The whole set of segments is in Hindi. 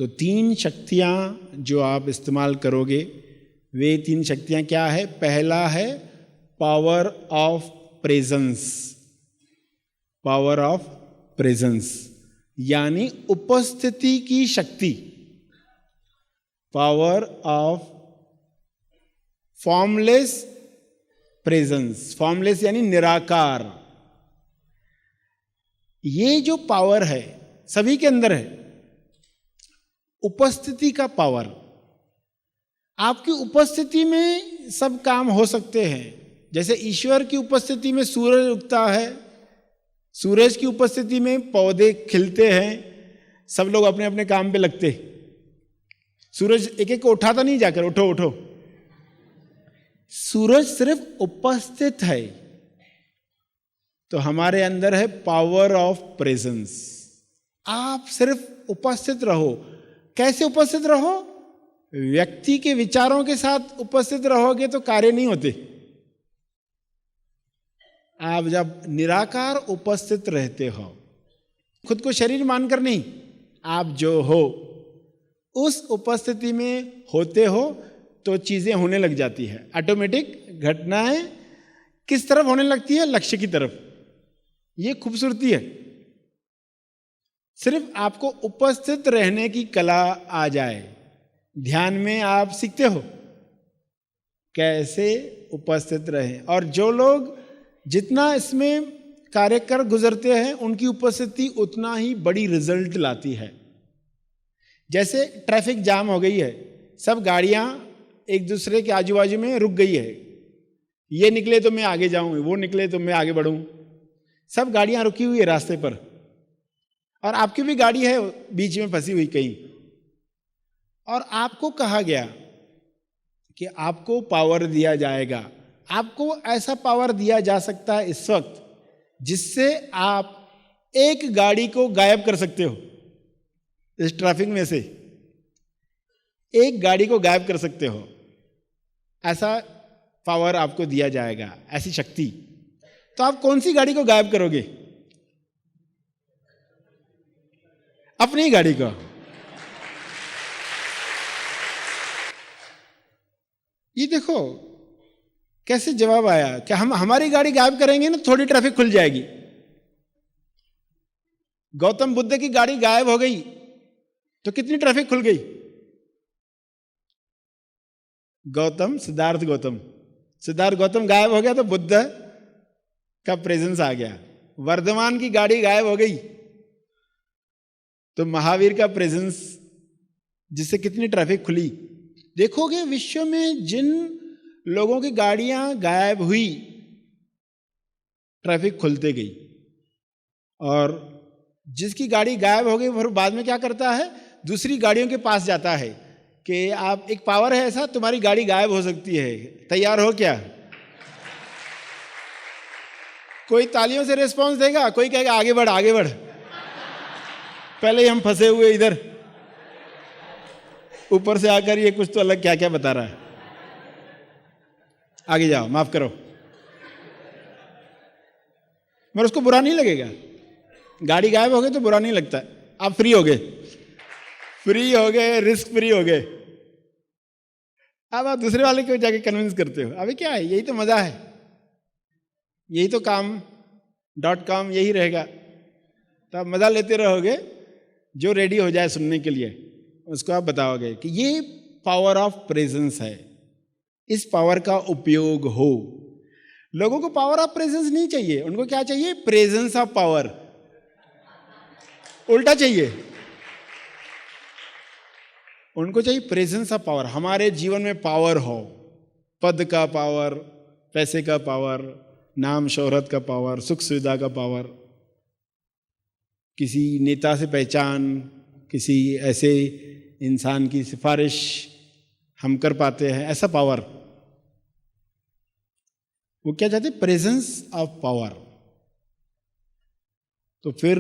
तो 3 शक्तियां जो आप इस्तेमाल करोगे, वे 3 शक्तियां क्या है? पहला है power of presence. Power of presence यानी उपस्थिति की शक्ति। Power of formless presence. Formless यानी निराकार। ये जो पावर है सभी के अंदर है, उपस्थिति का पावर। आपकी उपस्थिति में सब काम हो सकते हैं। जैसे ईश्वर की उपस्थिति में सूरज उगता है, सूरज की उपस्थिति में पौधे खिलते हैं, सब लोग अपने अपने काम पे लगते। सूरज एक एक को उठाता नहीं जाकर, उठो उठो। सूरज सिर्फ उपस्थित है। तो हमारे अंदर है पावर ऑफ प्रेजेंस। आप सिर्फ उपस्थित रहो। कैसे उपस्थित रहो? व्यक्ति के विचारों के साथ उपस्थित रहोगे तो कार्य नहीं होते। आप जब निराकार उपस्थित रहते हो, खुद को शरीर मानकर नहीं, आप जो हो उस उपस्थिति में होते हो, तो चीजें होने लग जाती है। ऑटोमेटिक घटनाएं किस तरफ होने लगती है? लक्ष्य की तरफ। ये खूबसूरती है। सिर्फ आपको उपस्थित रहने की कला आ जाए। ध्यान में आप सीखते हो कैसे उपस्थित रहें, और जो लोग जितना इसमें कार्य कर गुजरते हैं उनकी उपस्थिति उतना ही बड़ी रिजल्ट लाती है। जैसे ट्रैफिक जाम हो गई है, सब गाड़ियां एक दूसरे के आजू बाजू में रुक गई है। ये निकले तो मैं आगे जाऊं, वो निकले तो मैं आगे बढ़ूं। सब गाड़ियां रुकी हुई है रास्ते पर, और आपकी भी गाड़ी है बीच में फंसी हुई कहीं। और आपको कहा गया कि आपको पावर दिया जाएगा। आपको ऐसा पावर दिया जा सकता है इस वक्त जिससे आप एक गाड़ी को गायब कर सकते हो। इस ट्रैफिक में से एक गाड़ी को गायब कर सकते हो। ऐसा पावर आपको दिया जाएगा, ऐसी शक्ति। तो आप कौन सी गाड़ी को गायब करोगे? अपनी गाड़ी को। ये देखो कैसे जवाब आया कि हम हमारी गाड़ी गायब करेंगे ना, थोड़ी ट्रैफिक खुल जाएगी। गौतम बुद्ध की गाड़ी गायब हो गई तो कितनी ट्रैफिक खुल गई? सिद्धार्थ गौतम गायब हो गया तो बुद्ध का प्रेजेंस आ गया। वर्धमान की गाड़ी गायब हो गई तो महावीर का प्रेजेंस, जिससे कितनी ट्रैफिक खुली। देखोगे विश्व में जिन लोगों की गाड़ियां गायब हुई, ट्रैफिक खुलते गई। और जिसकी गाड़ी गायब हो गई फिर बाद में क्या करता है? दूसरी गाड़ियों के पास जाता है कि आप, एक पावर है ऐसा, तुम्हारी गाड़ी गायब हो सकती है, तैयार हो क्या? कोई तालियों से रिस्पॉन्स देगा, कोई कहेगा आगे बढ़ आगे बढ़, पहले ही हम फंसे हुए इधर, ऊपर से आकर ये कुछ तो अलग क्या क्या बता रहा है। आगे जाओ, माफ करो। मगर उसको बुरा नहीं लगेगा। गाड़ी गायब हो गई तो बुरा नहीं लगता। आप फ्री हो गए, रिस्क फ्री हो गए। अब आप दूसरे वाले को जाके कन्विंस करते हो, अभी क्या है, यही तो मजा है, यही तो काम .com यही रहेगा। तो आप मजा लेते रहोगे। जो रेडी हो जाए सुनने के लिए उसको आप बताओगे कि ये पावर ऑफ प्रेजेंस है, इस पावर का उपयोग हो। लोगों को पावर ऑफ प्रेजेंस नहीं चाहिए, उनको क्या चाहिए? Presence of power. उल्टा चाहिए, उनको चाहिए प्रेजेंस ऑफ पावर। हमारे जीवन में पावर हो, पद का पावर, पैसे का पावर, नाम शोहरत का पावर, सुख सुविधा का पावर, किसी नेता से पहचान, किसी ऐसे इंसान की सिफारिश हम कर पाते हैं, ऐसा पावर। वो क्या चाहते? Presence of power. तो फिर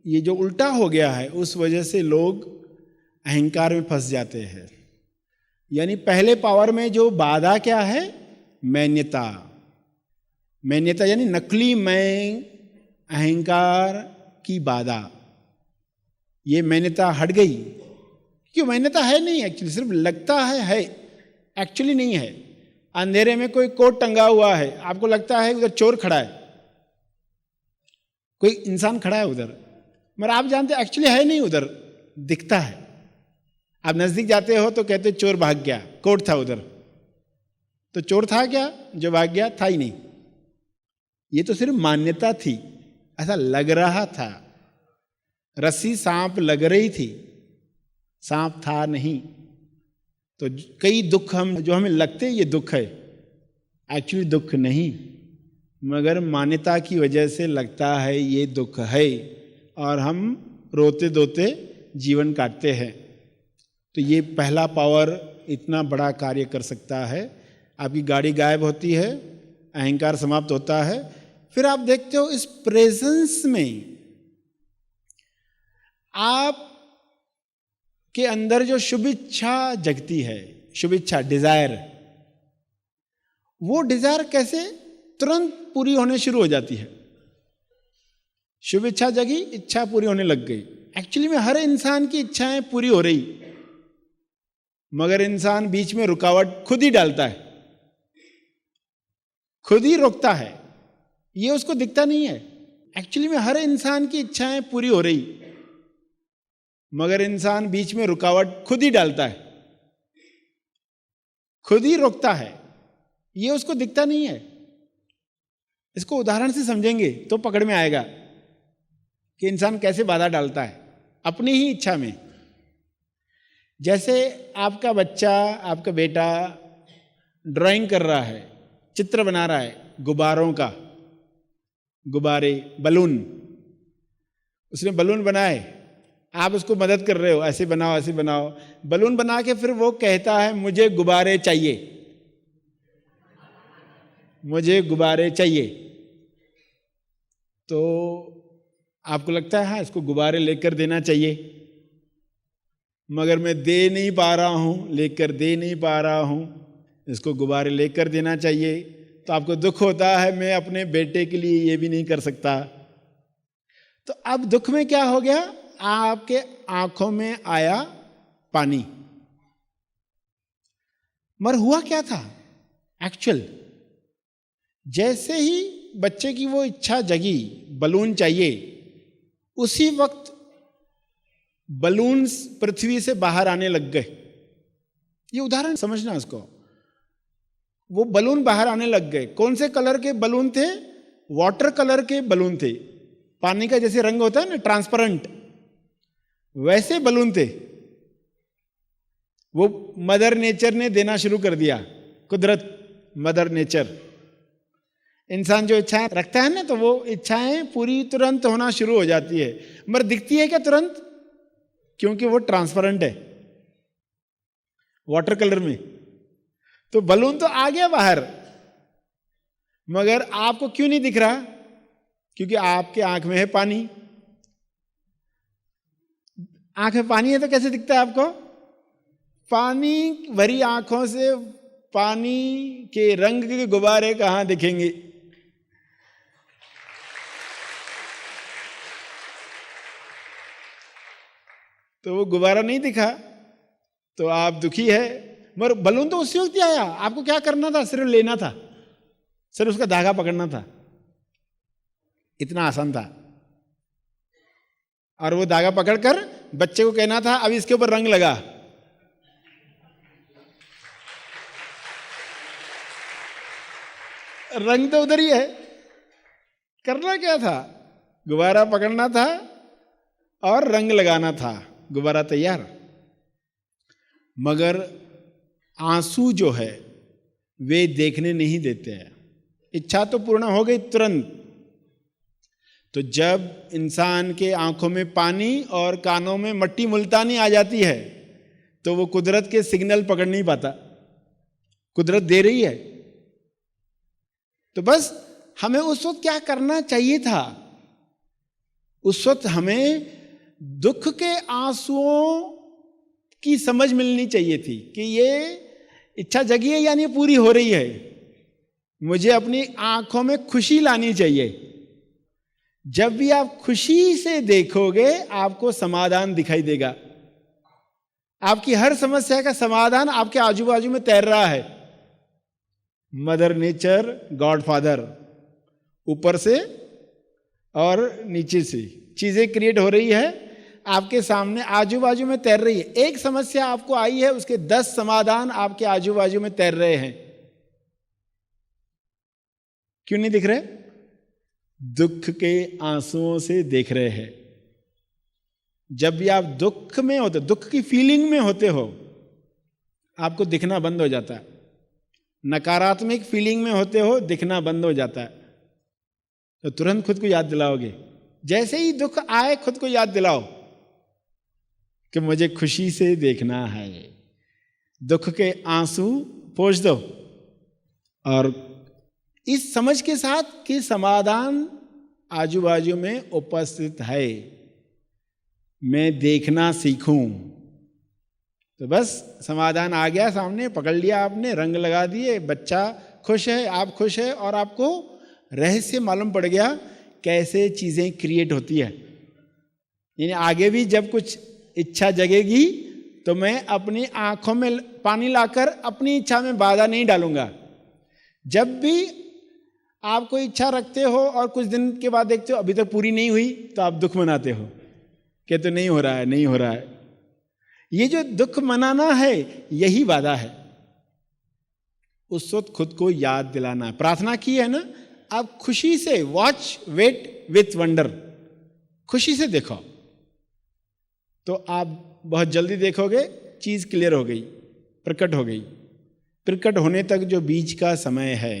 ये जो उल्टा हो गया है, उस वजह से लोग अहंकार में फंस जाते हैं। यानी पहले पावर में जो बाधा क्या है? मैन्यता। मैन्यता यानी नकली मैं, अहंकार की बाधा। ये मैन्यता हट गई क्यों मान्यता है नहीं, एक्चुअली सिर्फ लगता है, एक्चुअली नहीं है। अंधेरे में कोई कोट टंगा हुआ है, आपको लगता है उधर चोर खड़ा है, कोई इंसान खड़ा है उधर, मगर आप जानते एक्चुअली है नहीं, उधर दिखता है। आप नजदीक जाते हो तो कहते चोर भाग गया, कोट था उधर, तो चोर था क्या जो भाग गया? था ही नहीं। ये तो सिर्फ मान्यता थी, ऐसा लग रहा था। रस्सी सांप लग रही थी, सांप था नहीं। तो कई दुख जो हमें लगते ये दुख है, एक्चुअली दुख नहीं, मगर मान्यता की वजह से लगता है ये दुख है, और हम रोते धोते जीवन काटते हैं। तो ये पहला पावर इतना बड़ा कार्य कर सकता है। आपकी गाड़ी गायब होती है, अहंकार समाप्त होता है, फिर आप देखते हो इस प्रेजेंस में आप के अंदर जो शुभ इच्छा जगती है, शुभ इच्छा, डिजायर, वो डिजायर कैसे तुरंत पूरी होने शुरू हो जाती है। शुभ इच्छा जगी, इच्छा पूरी होने लग गई। एक्चुअली में हर इंसान की इच्छाएं पूरी हो रही, मगर इंसान बीच में रुकावट खुद ही डालता है, खुद ही रोकता है, ये उसको दिखता नहीं है। एक्चुअली में हर इंसान की इच्छाएं पूरी हो रही, मगर इंसान बीच में रुकावट खुद ही डालता है, खुद ही रोकता है, ये उसको दिखता नहीं है। इसको उदाहरण से समझेंगे तो पकड़ में आएगा कि इंसान कैसे बाधा डालता है अपनी ही इच्छा में। जैसे आपका बच्चा, आपका बेटा ड्राइंग कर रहा है, चित्र बना रहा है गुब्बारों का, गुब्बारे, बलून, उसने बलून बनाए, आप उसको मदद कर रहे हो, ऐसे बनाओ ऐसे बनाओ, बलून बना के फिर वो कहता है मुझे गुब्बारे चाहिए, मुझे गुब्बारे चाहिए। तो आपको लगता है हाँ इसको गुब्बारे लेकर देना चाहिए, मगर मैं दे नहीं पा रहा हूँ, लेकर दे नहीं पा रहा हूँ, इसको गुब्बारे लेकर देना चाहिए। तो आपको दुख होता है मैं अपने बेटे के लिए ये भी नहीं कर सकता। तो अब दुख में क्या हो गया, आपके आंखों में आया पानी। मगर हुआ क्या था एक्चुअल, जैसे ही बच्चे की वो इच्छा जगी बलून चाहिए, उसी वक्त बलून्स पृथ्वी से बाहर आने लग गए। ये उदाहरण समझना उसको, वो बलून बाहर आने लग गए। कौन से कलर के बलून थे? वाटर कलर के बलून थे, पानी का जैसे रंग होता है ना ट्रांसपेरेंट, वैसे बलून थे। वो मदर नेचर ने देना शुरू कर दिया, कुदरत, मदर नेचर। इंसान जो इच्छाएं रखता है ना, तो वो इच्छाएं पूरी तुरंत होना शुरू हो जाती है। मगर दिखती है क्या तुरंत? क्योंकि वो ट्रांसपेरेंट है वाटर कलर में। तो बलून तो आ गया बाहर, मगर आपको क्यों नहीं दिख रहा? क्योंकि आपके आंख में है पानी। आंख में पानी है तो कैसे दिखता है आपको? पानी भरी आंखों से पानी के रंग के गुब्बारे कहां दिखेंगे? तो वो गुब्बारा नहीं दिखा, तो आप दुखी है। मगर बलून तो उसी वक्त ही आया, आपको क्या करना था? सिर्फ लेना था, सिर्फ उसका धागा पकड़ना था, इतना आसान था। और वो धागा पकड़कर बच्चे को कहना था अब इसके ऊपर रंग लगा। रंग तो उधर ही है, करना क्या था? गुब्बारा पकड़ना था और रंग लगाना था, गुब्बारा तैयार। मगर आंसू जो है वे देखने नहीं देते हैं। इच्छा तो पूर्ण हो गई तुरंत। तो जब इंसान के आंखों में पानी और कानों में मट्टी मुल्तानी आ जाती है, तो वो कुदरत के सिग्नल पकड़ नहीं पाता। कुदरत दे रही है, तो बस हमें उस वक्त क्या करना चाहिए था? उस वक्त हमें दुख के आंसुओं की समझ मिलनी चाहिए थी कि ये इच्छा जगी है यानी पूरी हो रही है। मुझे अपनी आंखों में खुशी लानी चाहिए। जब भी आप खुशी से देखोगे आपको समाधान दिखाई देगा। आपकी हर समस्या का समाधान आपके आजू बाजू में तैर रहा है। मदर नेचर, गॉड फादर, ऊपर से और नीचे से चीजें क्रिएट हो रही है, आपके सामने आजू बाजू में तैर रही है। एक समस्या आपको आई है, उसके 10 समाधान आपके आजू बाजू में तैर रहे हैं। क्यों नहीं दिख रहे? दुख के आंसुओं से देख रहे हैं। जब भी आप दुख में होते, दुख की फीलिंग में होते हो, आपको दिखना बंद हो जाता है। नकारात्मक फीलिंग में होते हो, दिखना बंद हो जाता है। तो तुरंत खुद को याद दिलाओगे। जैसे ही दुख आए, खुद को याद दिलाओ कि मुझे खुशी से देखना है। दुख के आंसू पोंछ दो और इस समझ के साथ कि समाधान आजू बाजू में उपस्थित है, मैं देखना सीखूं। तो बस समाधान आ गया सामने, पकड़ लिया आपने, रंग लगा दिए, बच्चा खुश है, आप खुश है, और आपको रहस्य मालूम पड़ गया कैसे चीजें क्रिएट होती है। यानी आगे भी जब कुछ इच्छा जगेगी तो मैं अपनी आंखों में पानी लाकर अपनी इच्छा में बाधा नहीं डालूंगा। जब भी आप कोई इच्छा रखते हो और कुछ दिन के बाद देखते हो अभी तक पूरी नहीं हुई, तो आप दुख मनाते हो कि तो नहीं हो रहा है, नहीं हो रहा है। ये जो दुख मनाना है, यही बाधा है। उस वक्त खुद को याद दिलाना। प्रार्थना की है ना, आप खुशी से वॉच वेट विथ वंडर, खुशी से देखो, तो आप बहुत जल्दी देखोगे चीज क्लियर हो गई, प्रकट हो गई। प्रकट होने तक जो बीज का समय है,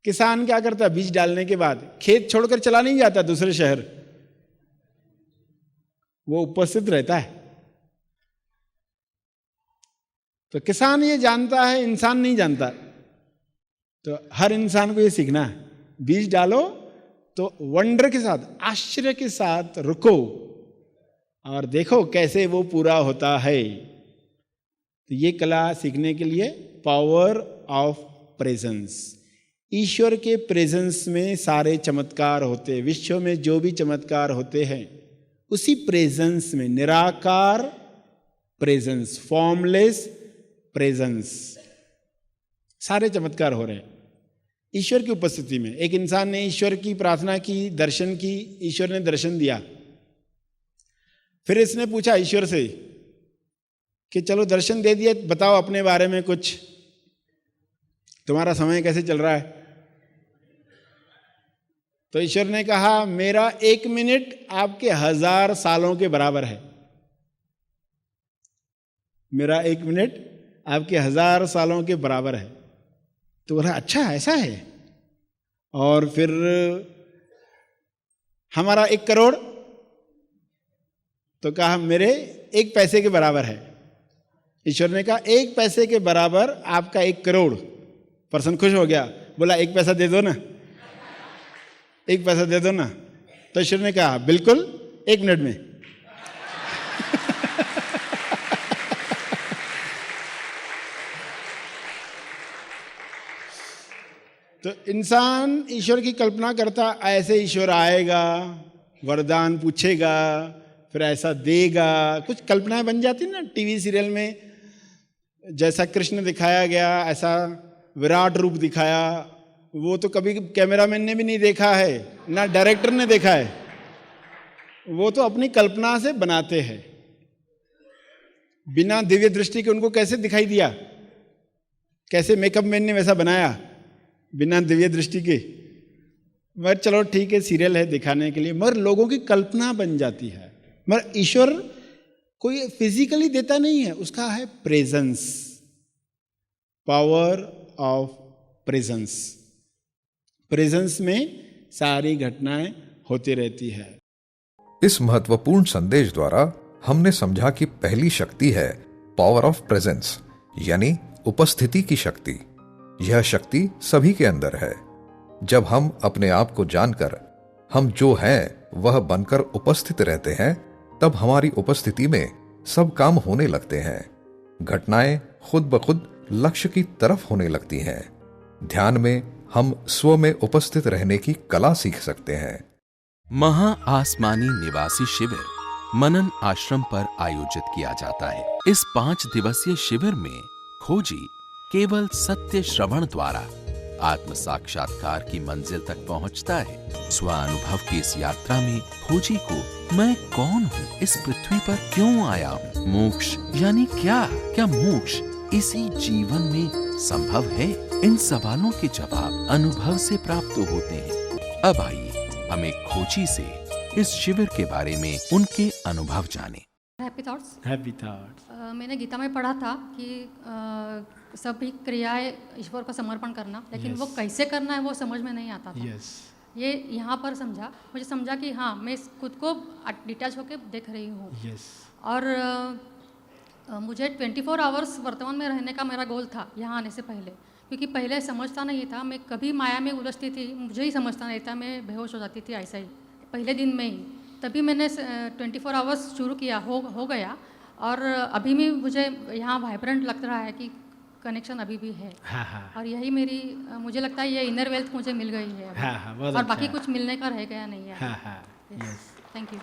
किसान क्या करता है? बीज डालने के बाद खेत छोड़कर चला नहीं जाता दूसरे शहर, वो उपस्थित रहता है। तो किसान ये जानता है, इंसान नहीं जानता। तो हर इंसान को ये सीखना है, बीज डालो तो वंडर के साथ, आश्चर्य के साथ रुको और देखो कैसे वो पूरा होता है। तो ये कला सीखने के लिए पावर ऑफ प्रेजेंस, ईश्वर के प्रेजेंस में सारे चमत्कार होते हैं। विश्व में जो भी चमत्कार होते हैं उसी प्रेजेंस में, निराकार प्रेजेंस, फॉर्मलेस प्रेजेंस, सारे चमत्कार हो रहे हैं ईश्वर की उपस्थिति में। एक इंसान ने ईश्वर की प्रार्थना की, दर्शन की, ईश्वर ने दर्शन दिया। फिर इसने पूछा ईश्वर से कि चलो दर्शन दे दिया, बताओ अपने बारे में कुछ, तुम्हारा समय कैसे चल रहा है? तो ईश्वर ने कहा मेरा 1 मिनट आपके 1000 सालों के बराबर है। मेरा 1 मिनट आपके 1000 सालों के बराबर है। तो बोला अच्छा ऐसा है। और फिर हमारा 1 करोड़, तो कहा मेरे 1 पैसे के बराबर है। ईश्वर ने कहा 1 पैसे के बराबर आपका 1 करोड़। पर्सन खुश हो गया, बोला 1 पैसा दे दो ना, 1 पैसा दे दो ना। तो ईश्वर ने कहा बिल्कुल 1 मिनट में। तो इंसान ईश्वर की कल्पना करता, ऐसे ईश्वर आएगा, वरदान पूछेगा, फिर ऐसा देगा, कुछ कल्पनाएं बन जाती ना। टीवी सीरियल में जैसा कृष्ण दिखाया गया, ऐसा विराट रूप दिखाया, वो तो कभी कैमरामैन ने भी नहीं देखा है, ना डायरेक्टर ने देखा है, वो तो अपनी कल्पना से बनाते हैं। बिना दिव्य दृष्टि के उनको कैसे दिखाई दिया? कैसे मेकअप मैन ने वैसा बनाया बिना दिव्य दृष्टि के? मगर चलो ठीक है, सीरियल है दिखाने के लिए, मगर लोगों की कल्पना बन जाती है। मगर ईश्वर कोई फिजिकली देता नहीं है, उसका है presence, power of presence. Presence में सारी घटनाएं होती रहती है। इस महत्वपूर्ण संदेश द्वारा हमने समझा कि पहली शक्ति है पावर ऑफ प्रेजेंस, यानी उपस्थिति की शक्ति। यह शक्ति सभी के अंदर है। जब हम अपने आप को जानकर हम जो हैं वह बनकर उपस्थित रहते हैं, तब हमारी उपस्थिति में सब काम होने लगते हैं। घटनाएं खुद ब खुद लक्ष्य की तरफ होने लगती हैं। ध्यान में हम स्व में उपस्थित रहने की कला सीख सकते हैं। महा आसमानी निवासी शिविर मनन आश्रम पर आयोजित किया जाता है। इस 5 दिवसीय शिविर में खोजी केवल सत्य श्रवण द्वारा आत्म साक्षात्कार की मंजिल तक पहुंचता है। स्व अनुभव की इस यात्रा में खोजी को मैं कौन हूँ, इस पृथ्वी पर क्यों आया हूँ, मोक्ष यानी क्या मोक्ष इसी जीवन में संभव है? इन सवालों के जवाब अनुभव से प्राप्त होते हैं। अब आइए हम एक खोजी से इस शिविर के बारे में उनके अनुभव जानें। Happy thoughts. Happy thoughts. मैंने गीता में पढ़ा था कि सभी क्रियाएं ईश्वर को समर्पण करना, लेकिन Yes. वो कैसे करना है वो समझ में नहीं आता था। यस। ये यहाँ पर मुझे समझा कि हाँ, मैं खुद को डिटैच होकर देख रही हूँ। यस। और मुझे 24 आवर्स वर्तमान में रहने का मेरा गोल था यहाँ आने से पहले, क्योंकि पहले समझता नहीं था, मैं कभी माया में उलझती थी, मुझे ही समझता नहीं था, मैं बेहोश हो जाती थी ऐसा ही पहले दिन में ही। तभी मैंने 24 आवर्स शुरू किया, हो गया। और अभी भी मुझे यहाँ वाइब्रेंट लग रहा है कि कनेक्शन अभी भी है। हाँ। और यही मुझे लगता है ये इनर वेल्थ मुझे मिल गई है अभी। हाँ, बहुत और अच्छा बाकी है। कुछ मिलने का रह गया नहीं है। हाँ। यस। Thank you.